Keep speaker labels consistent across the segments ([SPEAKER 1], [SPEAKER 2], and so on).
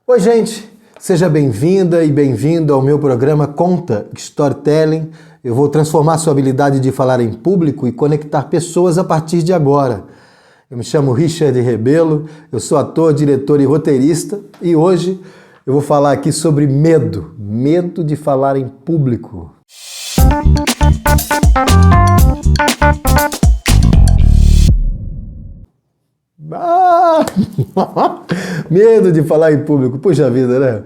[SPEAKER 1] Oi, gente! Seja bem-vinda e bem-vindo ao meu programa Conta Storytelling. Eu vou transformar sua habilidade de falar em público e conectar pessoas a partir de agora. Eu me chamo Richard Rebelo, eu sou ator, diretor e roteirista e hoje eu vou falar aqui sobre medo de falar em público. Medo de falar em público, puxa vida, né?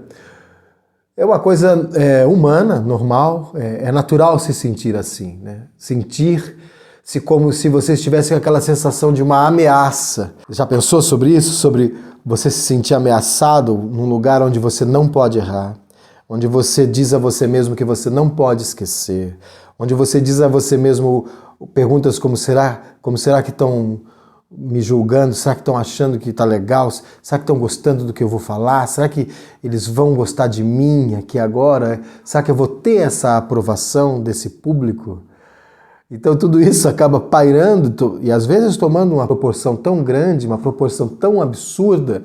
[SPEAKER 1] É uma coisa humana, normal, é natural se sentir assim, né? Sentir-se como se você estivesse com aquela sensação de uma ameaça. Já pensou sobre isso? Sobre você se sentir ameaçado num lugar onde você não pode errar, onde você diz a você mesmo que você não pode esquecer, onde você diz a você mesmo perguntas como será que estão me julgando? Será que estão achando que está legal? Será que estão gostando do que eu vou falar? Será que eles vão gostar de mim aqui agora? Será que eu vou ter essa aprovação desse público? Então tudo isso acaba pairando e às vezes tomando uma proporção tão grande, uma proporção tão absurda,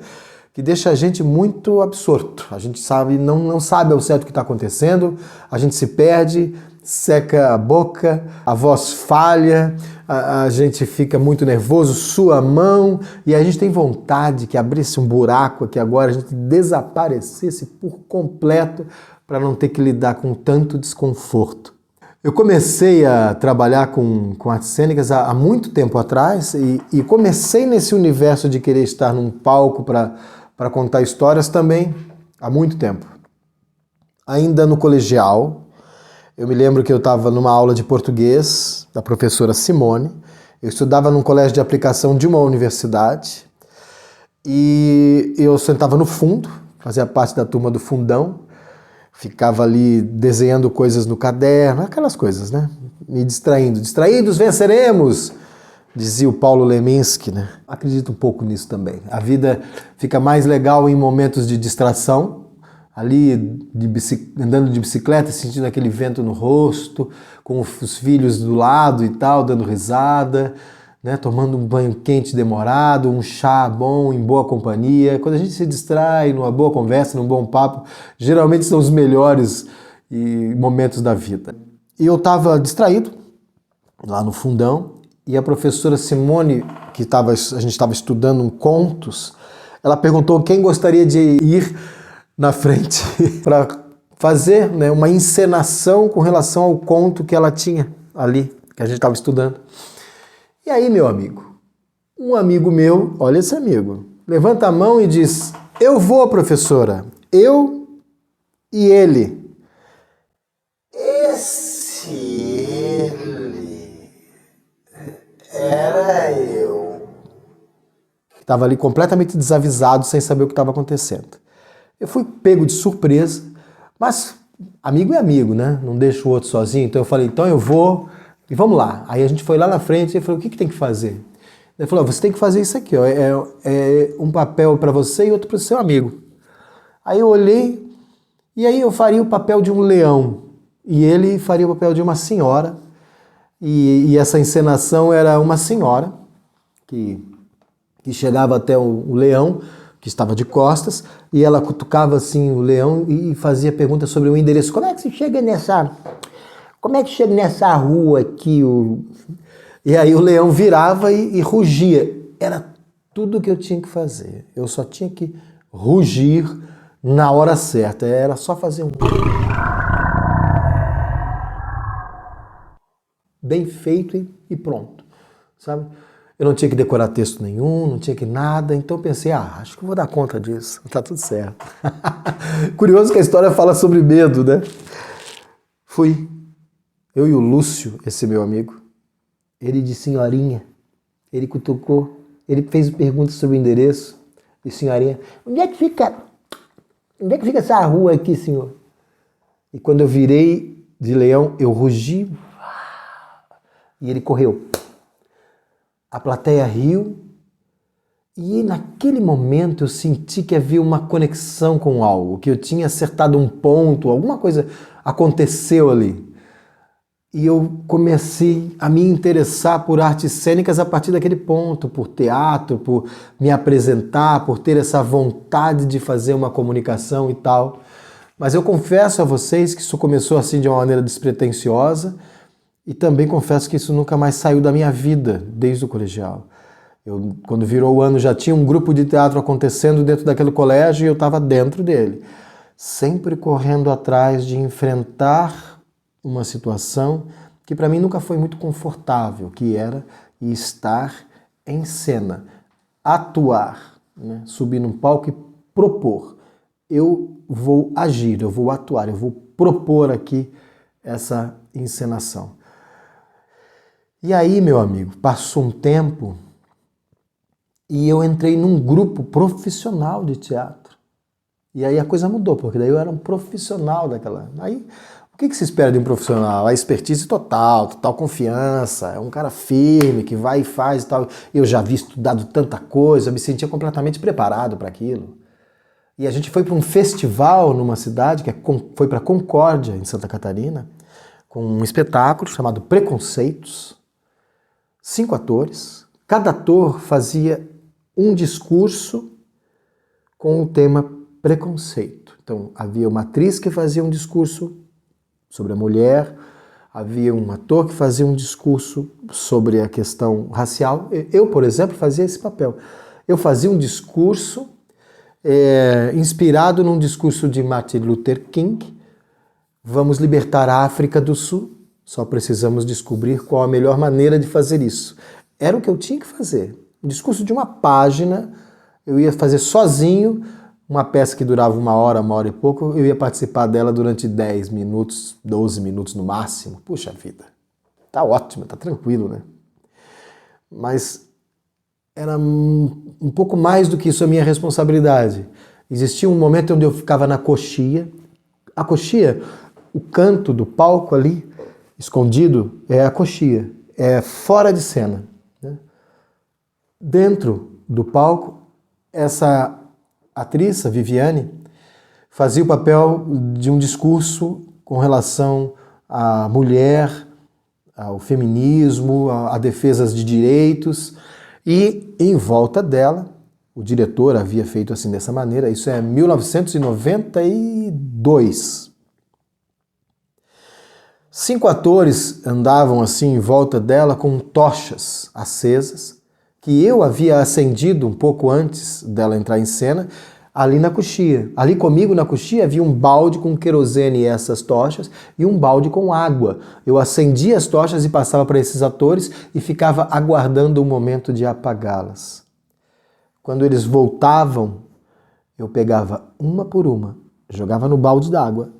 [SPEAKER 1] que deixa a gente muito absorto. A gente não sabe ao certo o que está acontecendo, a gente se perde, seca a boca, a voz falha, a gente fica muito nervoso, sua a mão, e a gente tem vontade que abrisse um buraco aqui agora, a gente desaparecesse por completo para não ter que lidar com tanto desconforto. Eu comecei a trabalhar com artes cênicas há muito tempo atrás e comecei nesse universo de querer estar num palco para contar histórias também há muito tempo. Ainda no colegial, eu me lembro que eu estava numa aula de português da professora Simone. Eu estudava num colégio de aplicação de uma universidade e eu sentava no fundo, fazia parte da turma do fundão, ficava ali desenhando coisas no caderno, aquelas coisas, né? Me distraindo. Distraídos venceremos, dizia o Paulo Leminski, né? Acredito um pouco nisso também. A vida fica mais legal em momentos de distração, ali andando de bicicleta, sentindo aquele vento no rosto, com os filhos do lado e tal, dando risada, né? Tomando um banho quente demorado, um chá bom, em boa companhia. Quando a gente se distrai numa boa conversa, num bom papo, geralmente são os melhores momentos da vida. E eu estava distraído, lá no fundão, e a professora Simone, a gente estava estudando contos, ela perguntou quem gostaria de ir na frente para fazer, né, uma encenação com relação ao conto que ela tinha ali, que a gente estava estudando. E aí, meu amigo, um amigo meu, olha esse amigo, levanta a mão e diz: eu vou, professora, eu e ele. Esse ele era eu. Estava ali completamente desavisado, sem saber o que estava acontecendo. Eu fui pego de surpresa, mas amigo é amigo, né? Não deixa o outro sozinho. Então eu falei, então eu vou e vamos lá. Aí a gente foi lá na frente e falou, o que tem que fazer? Ele falou, você tem que fazer isso aqui, ó. É um papel para você e outro para o seu amigo. Aí eu olhei e aí eu faria o papel de um leão e ele faria o papel de uma senhora. E essa encenação era uma senhora que chegava até o leão, que estava de costas, e ela cutucava assim o leão e fazia perguntas sobre o endereço. Como é que chega nessa rua aqui? E aí o leão virava e rugia. Era tudo que eu tinha que fazer. Eu só tinha que rugir na hora certa. Era só fazer um... bem feito e pronto, sabe? Eu não tinha que decorar texto nenhum, não tinha que nada, então eu pensei, acho que eu vou dar conta disso, tá tudo certo. Curioso que a história fala sobre medo, né? Fui, eu e o Lúcio, esse meu amigo, ele de senhorinha, ele cutucou, ele fez perguntas sobre o endereço, e senhorinha, onde é que fica essa rua aqui, senhor? E quando eu virei de leão, eu rugi, e ele correu. A plateia riu e naquele momento eu senti que havia uma conexão com algo, que eu tinha acertado um ponto, alguma coisa aconteceu ali. E eu comecei a me interessar por artes cênicas a partir daquele ponto, por teatro, por me apresentar, por ter essa vontade de fazer uma comunicação e tal. Mas eu confesso a vocês que isso começou assim de uma maneira despretensiosa e também confesso que isso nunca mais saiu da minha vida desde o colegial. Quando virou o ano, já tinha um grupo de teatro acontecendo dentro daquele colégio e eu estava dentro dele, sempre correndo atrás de enfrentar uma situação que para mim nunca foi muito confortável, que era estar em cena, atuar, né? Subir num palco e propor. Eu vou agir, eu vou atuar, eu vou propor aqui essa encenação. E aí, meu amigo, passou um tempo e eu entrei num grupo profissional de teatro. E aí a coisa mudou, porque daí eu era um profissional daquela... Aí, o que se espera de um profissional? A expertise total, total confiança, é um cara firme, que vai e faz e tal. Eu já havia estudado tanta coisa, eu me sentia completamente preparado para aquilo. E a gente foi para um festival numa cidade, foi para Concórdia, em Santa Catarina, com um espetáculo chamado Preconceitos. 5 atores. Cada ator fazia um discurso com o tema preconceito. Então, havia uma atriz que fazia um discurso sobre a mulher, havia um ator que fazia um discurso sobre a questão racial. Eu, por exemplo, fazia esse papel. Eu fazia um discurso inspirado num discurso de Martin Luther King. Vamos libertar a África do Sul, só precisamos descobrir qual a melhor maneira de fazer isso. Era o que eu tinha que fazer. Um discurso de uma página, eu ia fazer sozinho, uma peça que durava 1 hora e pouco, eu ia participar dela durante 10 minutos, 12 minutos no máximo. Puxa vida, tá ótimo, tá tranquilo, né? Mas era um pouco mais do que isso a minha responsabilidade. Existia um momento onde eu ficava na coxia. A coxia, o canto do palco ali, escondido, é a coxia, é fora de cena, né? Dentro do palco, essa atriz, a Viviane, fazia o papel de um discurso com relação à mulher, ao feminismo, a defesas de direitos, e em volta dela, o diretor havia feito assim dessa maneira, isso é 1992. 5 atores andavam assim em volta dela com tochas acesas, que eu havia acendido um pouco antes dela entrar em cena, ali na coxia. Ali comigo na coxia havia um balde com querosene e essas tochas e um balde com água. Eu acendia as tochas e passava para esses atores e ficava aguardando o momento de apagá-las. Quando eles voltavam, eu pegava uma por uma, jogava no balde d'água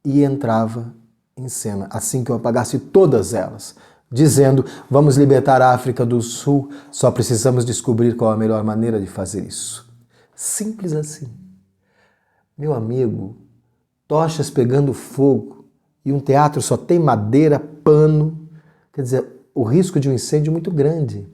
[SPEAKER 1] e entrava em cena, assim que eu apagasse todas elas, dizendo, vamos libertar a África do Sul, só precisamos descobrir qual a melhor maneira de fazer isso. Simples assim. Meu amigo, tochas pegando fogo e um teatro só tem madeira, pano, quer dizer, o risco de um incêndio é muito grande.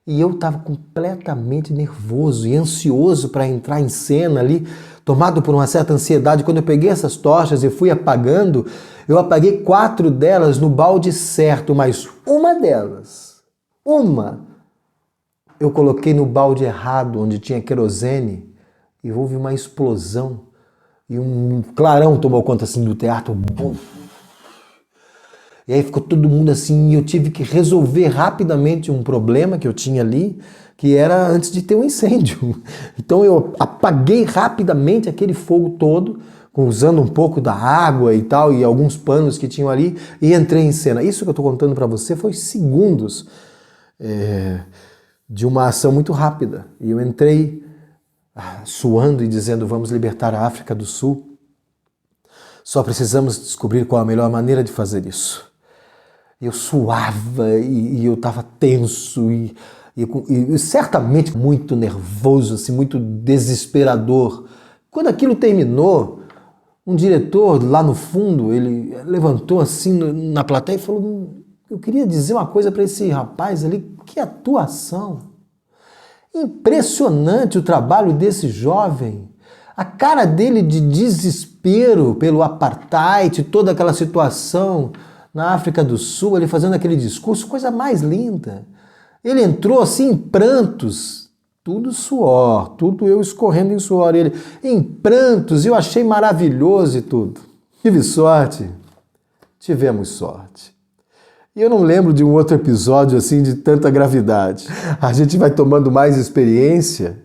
[SPEAKER 1] E eu estava completamente nervoso e ansioso para entrar em cena ali, tomado por uma certa ansiedade. Quando eu peguei essas tochas e fui apagando, eu apaguei 4 delas no balde certo, mas uma delas, eu coloquei no balde errado, onde tinha querosene, e houve uma explosão. E um clarão tomou conta assim do teatro. Bum. E aí ficou todo mundo assim, e eu tive que resolver rapidamente um problema que eu tinha ali, que era antes de ter um incêndio. Então eu apaguei rapidamente aquele fogo todo, usando um pouco da água e tal, e alguns panos que tinham ali, e entrei em cena. Isso que eu estou contando para você foi segundos de uma ação muito rápida. E eu entrei suando e dizendo, vamos libertar a África do Sul. Só precisamos descobrir qual a melhor maneira de fazer isso. Eu suava e eu estava tenso e certamente muito nervoso, assim, muito desesperador. Quando aquilo terminou, um diretor lá no fundo, ele levantou assim na plateia e falou, eu queria dizer uma coisa para esse rapaz ali, que atuação! Impressionante o trabalho desse jovem. A cara dele de desespero pelo apartheid, toda aquela situação na África do Sul, ele fazendo aquele discurso, coisa mais linda. Ele entrou assim em prantos, tudo suor, tudo eu escorrendo em suor. Ele em prantos, eu achei maravilhoso e tudo. Tive sorte? Tivemos sorte. E eu não lembro de um outro episódio assim de tanta gravidade. A gente vai tomando mais experiência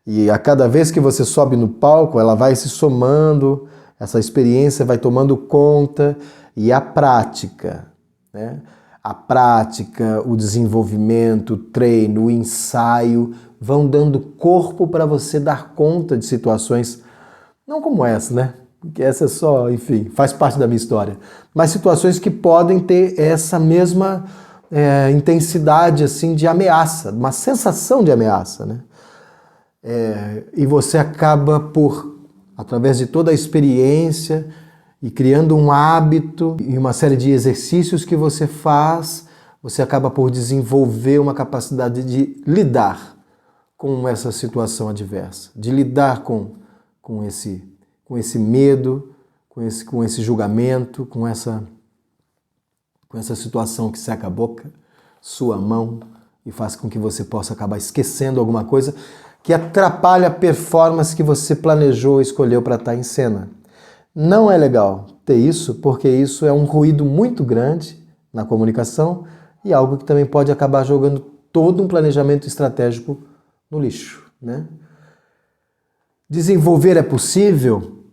[SPEAKER 1] e a cada vez que você sobe no palco, ela vai se somando, essa experiência vai tomando conta e a prática, né? A prática, o desenvolvimento, o treino, o ensaio vão dando corpo para você dar conta de situações, não como essa, né? Porque essa é só, enfim, faz parte da minha história. Mas situações que podem ter essa mesma intensidade assim de ameaça, uma sensação de ameaça, né? E você acaba por, através de toda a experiência e criando um hábito e uma série de exercícios que você faz, você acaba por desenvolver uma capacidade de lidar com essa situação adversa, de lidar com esse medo, com esse julgamento, com essa situação que seca a boca, sua mão e faz com que você possa acabar esquecendo alguma coisa que atrapalha a performance que você planejou e escolheu para estar em cena. Não é legal ter isso, porque isso é um ruído muito grande na comunicação e algo que também pode acabar jogando todo um planejamento estratégico no lixo, né? Desenvolver é possível?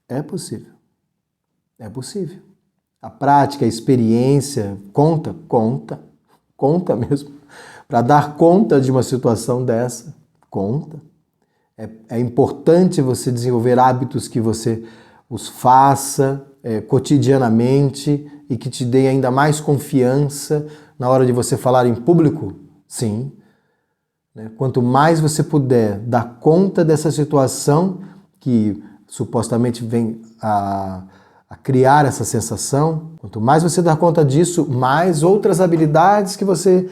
[SPEAKER 1] É possível. É possível. A prática, a experiência conta mesmo. Para dar conta de uma situação dessa, conta. É importante você desenvolver hábitos que você os faça cotidianamente e que te dê ainda mais confiança na hora de você falar em público? Sim. Quanto mais você puder dar conta dessa situação que supostamente vem a criar essa sensação, quanto mais você dar conta disso, mais outras habilidades que você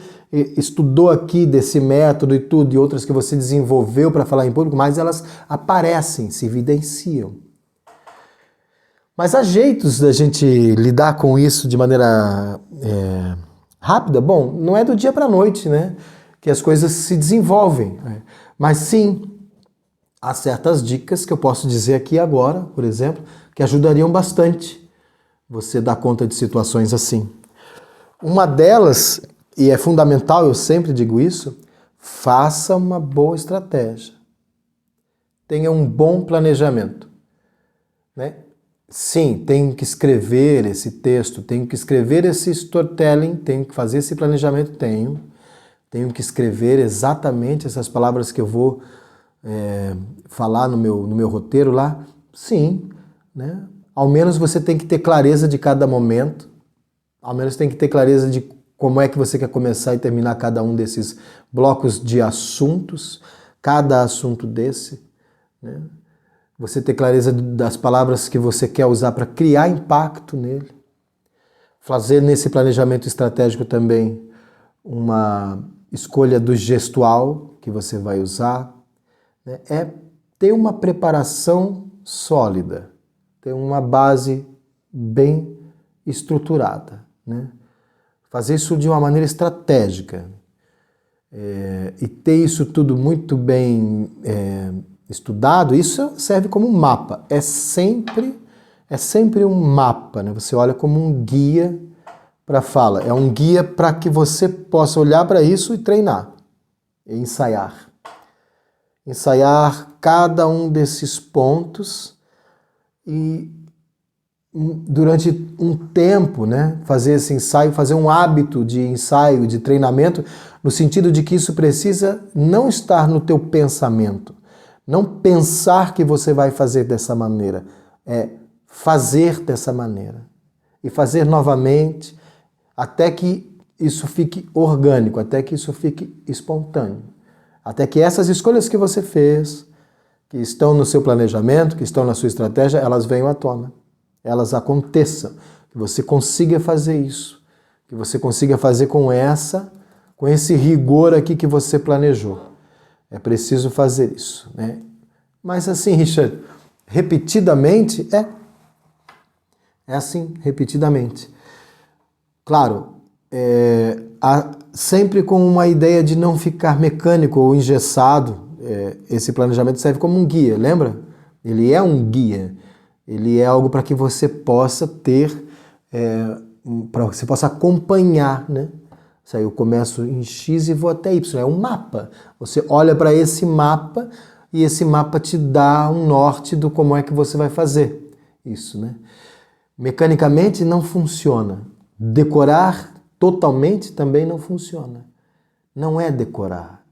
[SPEAKER 1] estudou aqui desse método e tudo, e outras que você desenvolveu para falar em público, mais elas aparecem, se evidenciam. Mas há jeitos da gente lidar com isso de maneira rápida? Bom, não é do dia para a noite, né? Que as coisas se desenvolvem. Mas sim, há certas dicas que eu posso dizer aqui agora, por exemplo, que ajudariam bastante você dar conta de situações assim. Uma delas, e é fundamental, eu sempre digo isso, faça uma boa estratégia. Tenha um bom planejamento, né? Sim, tenho que escrever esse texto, tenho que escrever esse storytelling, tenho que fazer esse planejamento, tenho que escrever exatamente essas palavras que eu vou falar no meu roteiro lá. Sim, né? Ao menos você tem que ter clareza de cada momento, ao menos tem que ter clareza de como é que você quer começar e terminar cada um desses blocos de assuntos, cada assunto desse, né? Você ter clareza das palavras que você quer usar para criar impacto nele. Fazer nesse planejamento estratégico também uma escolha do gestual que você vai usar. Né? É ter uma preparação sólida, ter uma base bem estruturada. Né? Fazer isso de uma maneira estratégica. E ter isso tudo muito bem estudado, isso serve como um mapa. É sempre um mapa, né? Você olha como um guia para a fala. É um guia para que você possa olhar para isso e treinar, e ensaiar. Ensaiar cada um desses pontos e durante um tempo, né, fazer esse ensaio, fazer um hábito de ensaio, de treinamento, no sentido de que isso precisa não estar no teu pensamento. Não pensar que você vai fazer dessa maneira, é fazer dessa maneira. E fazer novamente, até que isso fique orgânico, até que isso fique espontâneo. Até que essas escolhas que você fez, que estão no seu planejamento, que estão na sua estratégia, elas venham à tona. Elas aconteçam. Que você consiga fazer isso. Que você consiga fazer com esse rigor aqui que você planejou. É preciso fazer isso, né? Mas assim, Richard, repetidamente, é assim, repetidamente. Claro, sempre com uma ideia de não ficar mecânico ou engessado. Esse planejamento serve como um guia, lembra? Ele é um guia. Ele é algo para que você possa ter, para que você possa acompanhar, né? Eu começo em X e vou até Y. É um mapa. Você olha para esse mapa e esse mapa te dá um norte do como é que você vai fazer isso, né? Mecanicamente não funciona. Decorar totalmente também não funciona. Não é decorar,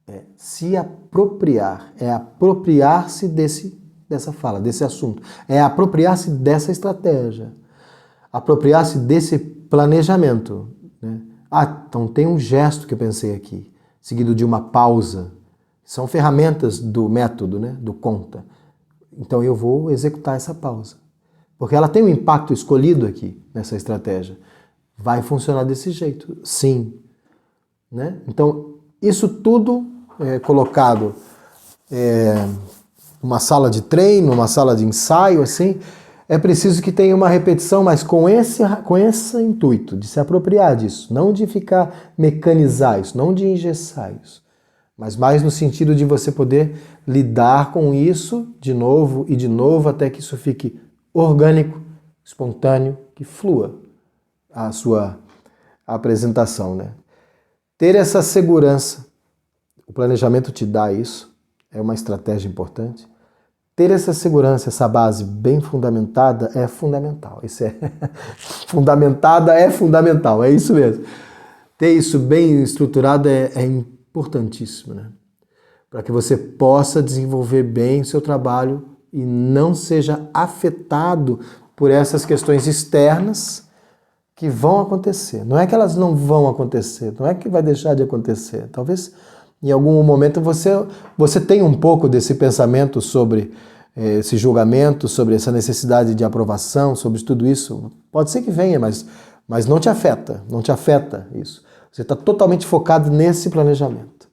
[SPEAKER 1] é se apropriar, é apropriar-se dessa fala, desse assunto, é apropriar-se dessa estratégia, apropriar-se desse planejamento, né? Então tem um gesto que eu pensei aqui, seguido de uma pausa. São ferramentas do método, né? Do conta. Então eu vou executar essa pausa, porque ela tem um impacto escolhido aqui nessa estratégia. Vai funcionar desse jeito, sim. Né? Então, isso tudo colocado numa sala de treino, numa sala de ensaio, assim, é preciso que tenha uma repetição, mas com esse intuito de se apropriar disso, não de ficar mecanizar isso, não de engessar isso, mas mais no sentido de você poder lidar com isso de novo e de novo até que isso fique orgânico, espontâneo, que flua a sua apresentação, né? Ter essa segurança, o planejamento te dá isso, é uma estratégia importante. Ter essa segurança, essa base bem fundamentada é fundamental. Isso é fundamentada é fundamental, é isso mesmo. Ter isso bem estruturado é importantíssimo, né? Para que você possa desenvolver bem o seu trabalho e não seja afetado por essas questões externas que vão acontecer. Não é que elas não vão acontecer, não é que vai deixar de acontecer. Talvez em algum momento você tenha um pouco desse pensamento sobre esse julgamento, sobre essa necessidade de aprovação, sobre tudo isso. Pode ser que venha, mas não te afeta isso. Você está totalmente focado nesse planejamento.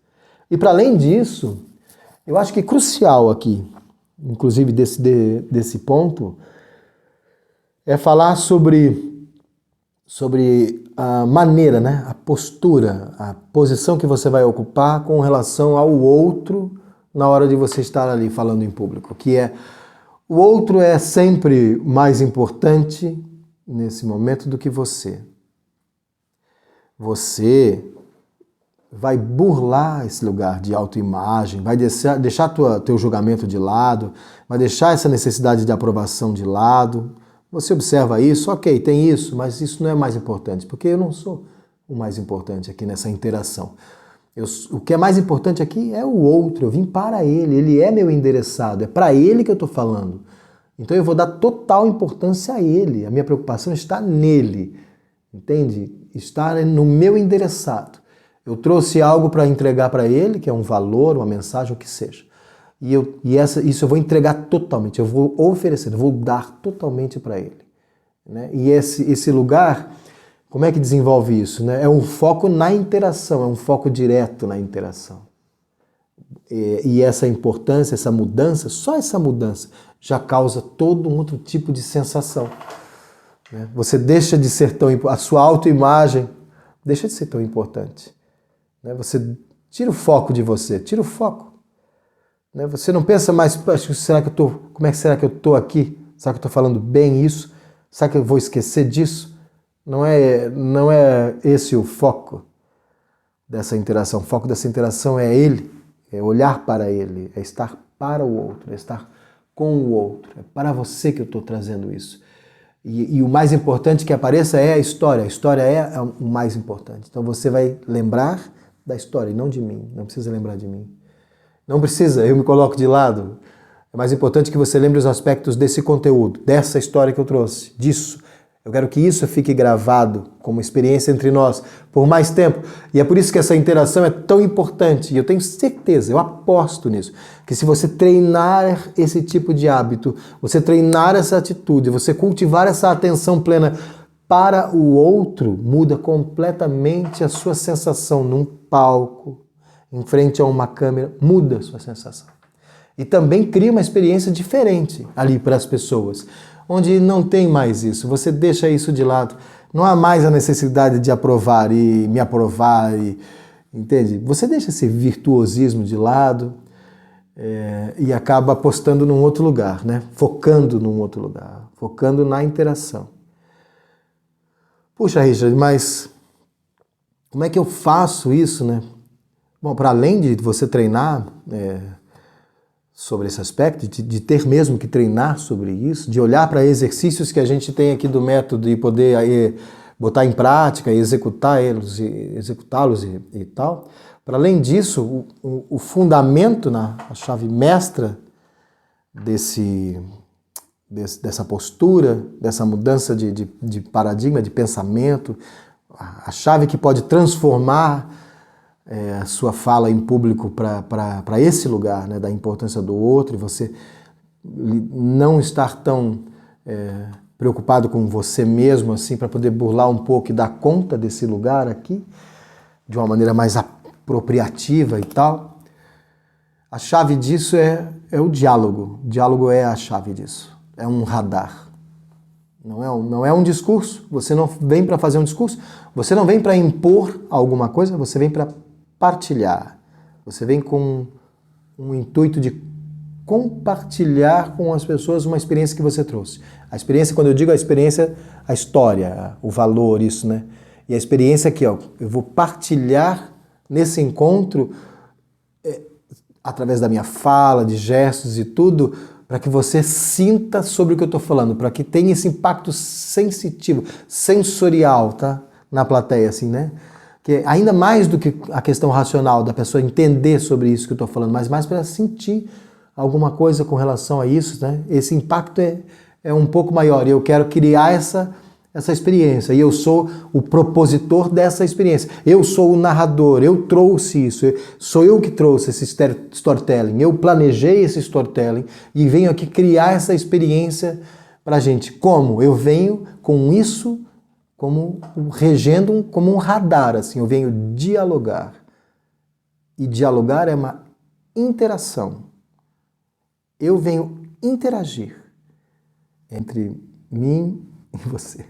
[SPEAKER 1] E para além disso, eu acho que é crucial aqui, inclusive desse ponto, é falar sobre a maneira, né? A postura, a posição que você vai ocupar com relação ao outro na hora de você estar ali falando em público, que o outro é sempre mais importante nesse momento do que você. Você vai burlar esse lugar de autoimagem, vai deixar teu julgamento de lado, vai deixar essa necessidade de aprovação de lado. Você observa isso, ok, tem isso, mas isso não é mais importante, porque eu não sou o mais importante aqui nessa interação. O que é mais importante aqui é o outro, eu vim para ele é meu endereçado, é para ele que eu estou falando. Então eu vou dar total importância a ele, a minha preocupação está nele, entende? Está no meu endereçado. Eu trouxe algo para entregar para ele, que é um valor, uma mensagem, o que seja. Isso eu vou entregar totalmente, eu vou oferecer, eu vou dar totalmente para ele. Né? E esse lugar, como é que desenvolve isso? Né? É um foco na interação, é um foco direto na interação. E essa importância, essa mudança, só essa mudança já causa todo um outro tipo de sensação. Né? Você deixa de ser tão importante, a sua autoimagem deixa de ser tão importante. Né? Você tira o foco de você, tira o foco. Você não pensa mais, como é que será que eu estou aqui? Será que eu estou falando bem isso? Será que eu vou esquecer disso? Não é esse o foco dessa interação. O foco dessa interação é ele, é olhar para ele, é estar para o outro, é estar com o outro. É para você que eu estou trazendo isso. E o mais importante que apareça é a história é o mais importante. Então você vai lembrar da história e não de mim, não precisa lembrar de mim. Não precisa, eu me coloco de lado. É mais importante que você lembre os aspectos desse conteúdo, dessa história que eu trouxe, disso. Eu quero que isso fique gravado como experiência entre nós por mais tempo. E é por isso que essa interação é tão importante. E eu tenho certeza, eu aposto nisso, que se você treinar esse tipo de hábito, você treinar essa atitude, você cultivar essa atenção plena para o outro, muda completamente a sua sensação num palco, em frente a uma câmera, muda a sua sensação. E também cria uma experiência diferente ali para as pessoas, onde não tem mais isso, você deixa isso de lado. Não há mais a necessidade de aprovar e me aprovar, entende? Você deixa esse virtuosismo de lado e acaba apostando num outro lugar, né? Focando num outro lugar, focando na interação. Puxa, Richard, mas como é que eu faço isso, né? Bom, para além de você treinar sobre esse aspecto, de ter mesmo que treinar sobre isso, de olhar para exercícios que a gente tem aqui do método e poder aí botar em prática e executá-los e tal. Para além disso, o fundamento, a chave mestra dessa postura, dessa mudança de paradigma, de pensamento, a chave que pode transformar a sua fala em público para esse lugar, né, da importância do outro, e você não estar tão preocupado com você mesmo assim, para poder burlar um pouco e dar conta desse lugar aqui, de uma maneira mais apropriativa e tal. A chave disso é o diálogo. O diálogo é a chave disso. É um radar. Não é um discurso. Você não vem para fazer um discurso. Você não vem para impor alguma coisa. Você vem para partilhar. Você vem com um intuito de compartilhar com as pessoas uma experiência que você trouxe. A experiência, quando eu digo a experiência, a história, o valor, isso, né? E a experiência aqui, ó, eu vou partilhar nesse encontro através da minha fala, de gestos e tudo, para que você sinta sobre o que eu estou falando, para que tenha esse impacto sensitivo, sensorial, tá? Na plateia, assim, né? Que ainda mais do que a questão racional da pessoa entender sobre isso que eu estou falando, mas mais para sentir alguma coisa com relação a isso, né? Esse impacto é um pouco maior e eu quero criar essa experiência, e eu sou o propositor dessa experiência, eu sou o narrador, eu trouxe isso, sou eu que trouxe esse storytelling, eu planejei esse storytelling e venho aqui criar essa experiência pra gente. Como? Eu venho com isso como regendo, como um radar, assim, eu venho dialogar. E dialogar é uma interação. Eu venho interagir entre mim e você.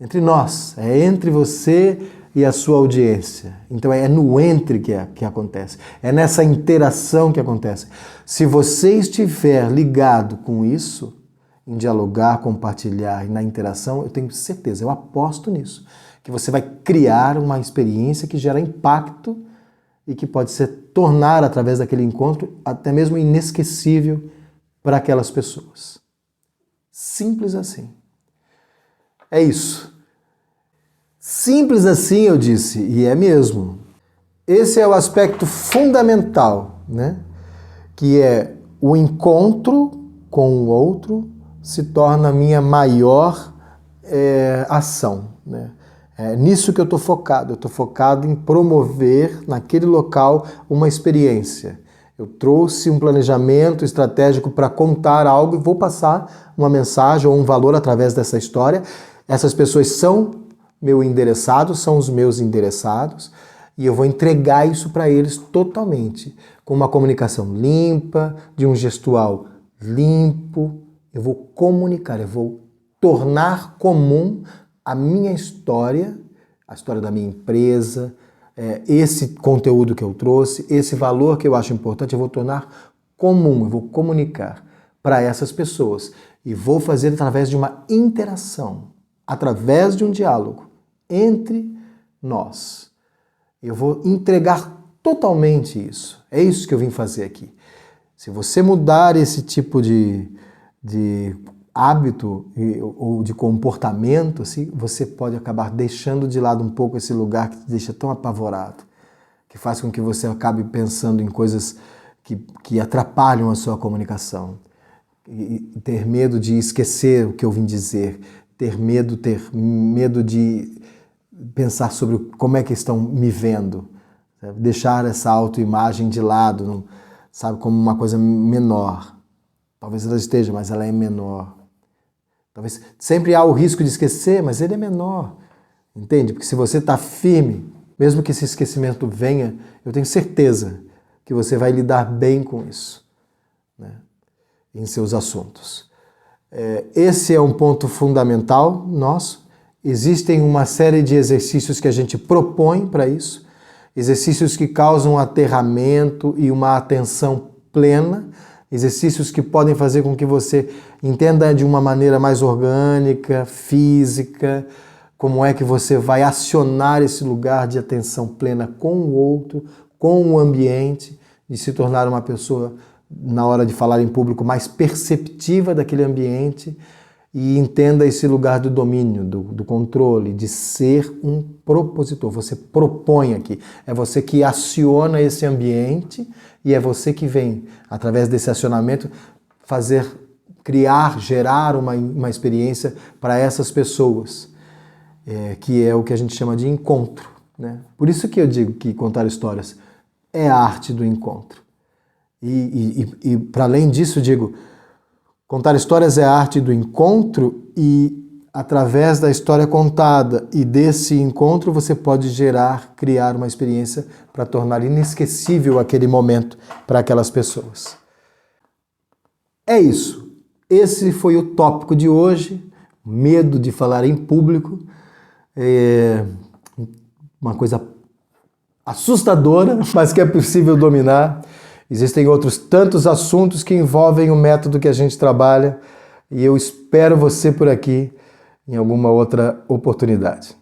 [SPEAKER 1] Entre nós, é entre você e a sua audiência. Então é no entre que acontece, é nessa interação que acontece. Se você estiver ligado com isso, em dialogar, compartilhar e na interação, eu tenho certeza, eu aposto nisso, que você vai criar uma experiência que gera impacto e que pode se tornar, através daquele encontro, até mesmo inesquecível para aquelas pessoas. Simples assim. É isso. Simples assim, eu disse, e é mesmo. Esse é o aspecto fundamental, né? Que é o encontro com o outro se torna a minha maior ação, né? É nisso que eu estou focado. Eu estou focado em promover naquele local uma experiência. Eu trouxe um planejamento estratégico para contar algo e vou passar uma mensagem ou um valor através dessa história. Essas pessoas são meu endereçado, são os meus endereçados, e eu vou entregar isso para eles totalmente, com uma comunicação limpa, de um gestual limpo. Eu vou comunicar, eu vou tornar comum a minha história, a história da minha empresa, esse conteúdo que eu trouxe, esse valor que eu acho importante, eu vou tornar comum, eu vou comunicar para essas pessoas. E vou fazer através de uma interação, através de um diálogo entre nós. Eu vou entregar totalmente isso. É isso que eu vim fazer aqui. Se você mudar esse tipo de hábito ou de comportamento, assim, você pode acabar deixando de lado um pouco esse lugar que te deixa tão apavorado, que faz com que você acabe pensando em coisas que atrapalham a sua comunicação. E ter medo de esquecer o que eu vim dizer, ter medo de pensar sobre como é que estão me vendo, sabe? Deixar essa autoimagem de lado, sabe, como uma coisa menor. Talvez ela esteja, mas ela é menor. Talvez sempre há o risco de esquecer, mas ele é menor, entende? Porque se você está firme, mesmo que esse esquecimento venha, eu tenho certeza que você vai lidar bem com isso, né, em seus assuntos. Esse é um ponto fundamental nosso. Existem uma série de exercícios que a gente propõe para isso, exercícios que causam um aterramento e uma atenção plena, exercícios que podem fazer com que você entenda de uma maneira mais orgânica, física, como é que você vai acionar esse lugar de atenção plena com o outro, com o ambiente, de se tornar uma pessoa, na hora de falar em público, mais perceptiva daquele ambiente e entenda esse lugar do domínio, do controle, de ser um propositor. Você propõe aqui, é você que aciona esse ambiente e é você que vem, através desse acionamento, criar, gerar uma experiência para essas pessoas, que é o que a gente chama de encontro, né? Por isso que eu digo que contar histórias é a arte do encontro. E para além disso, digo, contar histórias é a arte do encontro e através da história contada e desse encontro você pode criar uma experiência para tornar inesquecível aquele momento para aquelas pessoas. É isso. Esse foi o tópico de hoje, medo de falar em público. Uma coisa assustadora, mas que é possível dominar. Existem outros tantos assuntos que envolvem o método que a gente trabalha e eu espero você por aqui em alguma outra oportunidade.